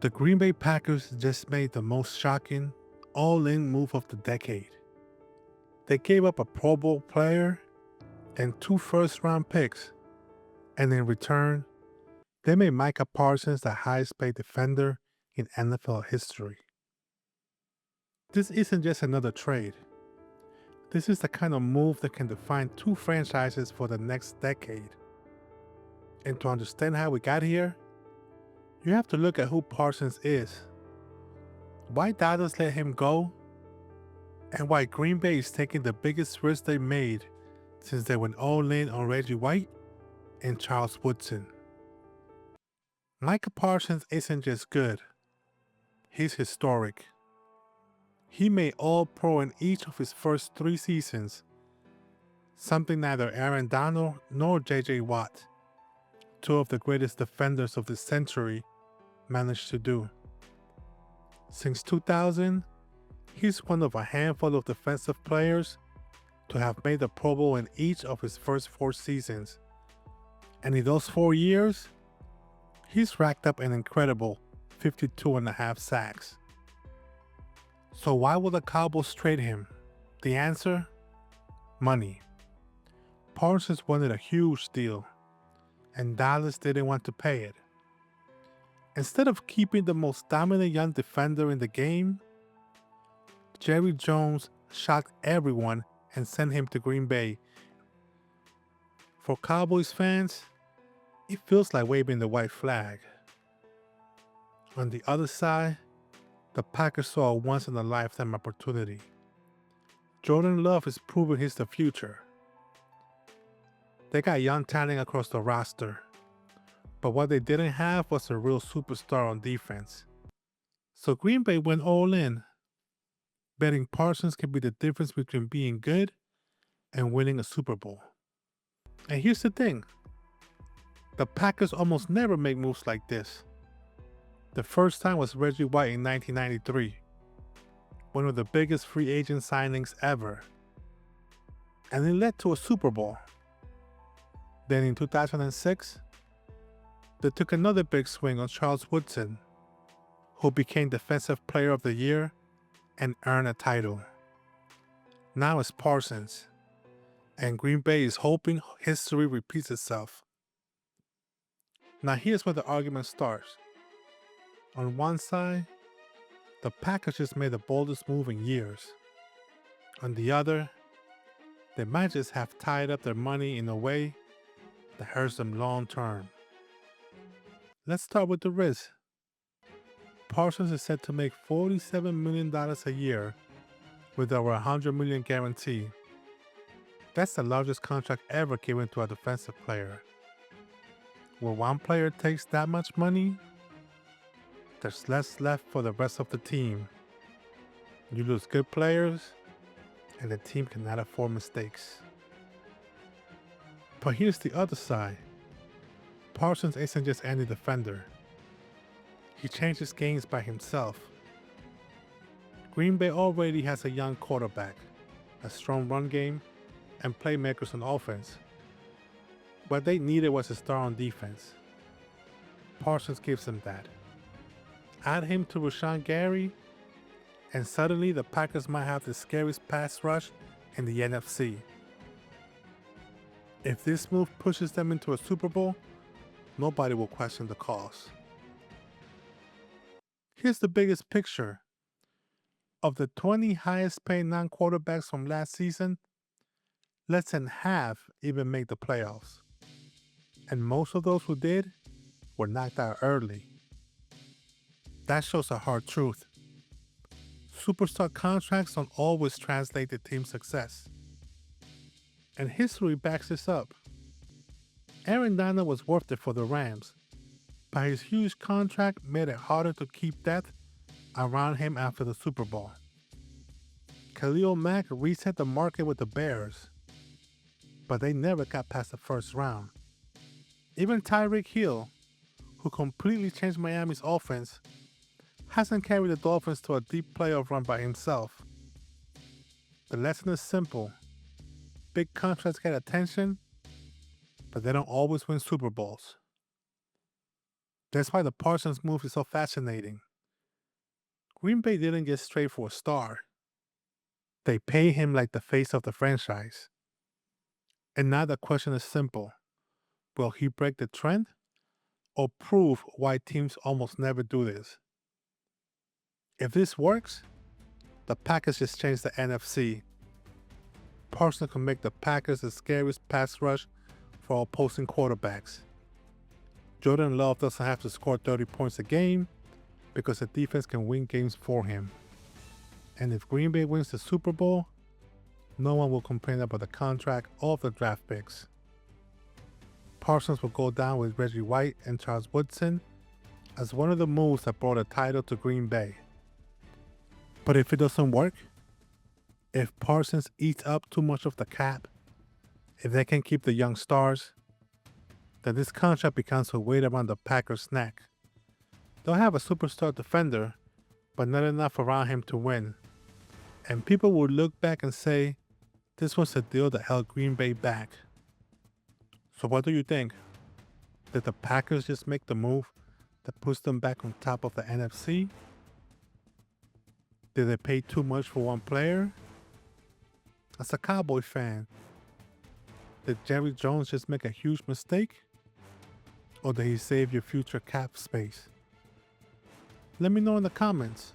The Green Bay Packers just made the most shocking, all-in move of the decade. They gave up a Pro Bowl player and 2 first-round picks, and in return, they made Micah Parsons the highest-paid defender in NFL history. This isn't just another trade. This is the kind of move that can define 2 franchises for the next decade. And to understand how we got here, you have to look at who Parsons is, why Dallas let him go, and why Green Bay is taking the biggest risk they made since they went all in on Reggie White and Charles Woodson. Micah Parsons isn't just good, he's historic. He made All-Pro in each of his first 3 seasons, something neither Aaron Donald nor J.J. Watt, 2 of the greatest defenders of the century, managed to do. Since 2000, he's one of a handful of defensive players to have made the Pro Bowl in each of his first 4 seasons. And in those 4 years, he's racked up an incredible 52.5 sacks. So why will the Cowboys trade him? The answer? Money. Parsons wanted a huge deal, and Dallas didn't want to pay it. Instead of keeping the most dominant young defender in the game, Jerry Jones shocked everyone and sent him to Green Bay. For Cowboys fans, it feels like waving the white flag. On the other side, the Packers saw a once-in-a-lifetime opportunity. Jordan Love is proving he's the future. They got young talent across the roster, but what they didn't have was a real superstar on defense. So Green Bay went all in, betting Parsons can be the difference between being good and winning a Super Bowl. And here's the thing, the Packers almost never make moves like this. The first time was Reggie White in 1993, one of the biggest free agent signings ever. And it led to a Super Bowl. Then in 2006, they took another big swing on Charles Woodson, who became Defensive Player of the Year and earned a title. Now it's Parsons, and Green Bay is hoping history repeats itself. Now here's where the argument starts. On one side, the Packers just made the boldest move in years. On the other, they might just have tied up their money in a way that hurts them long term. Let's start with the risk. Parsons is set to make $47 million a year with over $100 million guarantee. That's the largest contract ever given to a defensive player. When one player takes that much money, there's less left for the rest of the team. You lose good players, and the team cannot afford mistakes. But here's the other side. Parsons isn't just any defender. He changes games by himself. Green Bay already has a young quarterback, a strong run game, and playmakers on offense. What they needed was a star on defense. Parsons gives them that. Add him to Rashawn Gary, and suddenly the Packers might have the scariest pass rush in the NFC. If this move pushes them into a Super Bowl, nobody will question the cause. Here's the biggest picture. Of the 20 highest paid non-quarterbacks from last season, less than half even make the playoffs. And most of those who did were knocked out early. That shows a hard truth. Superstar contracts don't always translate to team success. And history backs this up. Aaron Donald was worth it for the Rams, but his huge contract made it harder to keep depth around him after the Super Bowl. Khalil Mack reset the market with the Bears, but they never got past the first round. Even Tyreek Hill, who completely changed Miami's offense, hasn't carried the Dolphins to a deep playoff run by himself. The lesson is simple. Big contracts get attention, but they don't always win Super Bowls. That's why the Parsons move is so fascinating. Green Bay didn't just trade for a star. They pay him like the face of the franchise. And now the question is simple. Will he break the trend or prove why teams almost never do this? If this works, the Packers just changed the NFC. Parsons can make the Packers the scariest pass rush for opposing quarterbacks. Jordan Love doesn't have to score 30 points a game because the defense can win games for him. And if Green Bay wins the Super Bowl, no one will complain about the contract or the draft picks. Parsons will go down with Reggie White and Charles Woodson as one of the moves that brought a title to Green Bay. But if it doesn't work, if Parsons eats up too much of the cap, if they can keep the young stars, then this contract becomes a weight around the Packers' neck. They'll have a superstar defender, but not enough around him to win. And people will look back and say, this was a deal that held Green Bay back. So what do you think? Did the Packers just make the move that puts them back on top of the NFC? Did they pay too much for one player? As a Cowboy fan, did Jerry Jones just make a huge mistake? Or did he save your future cap space? Let me know in the comments.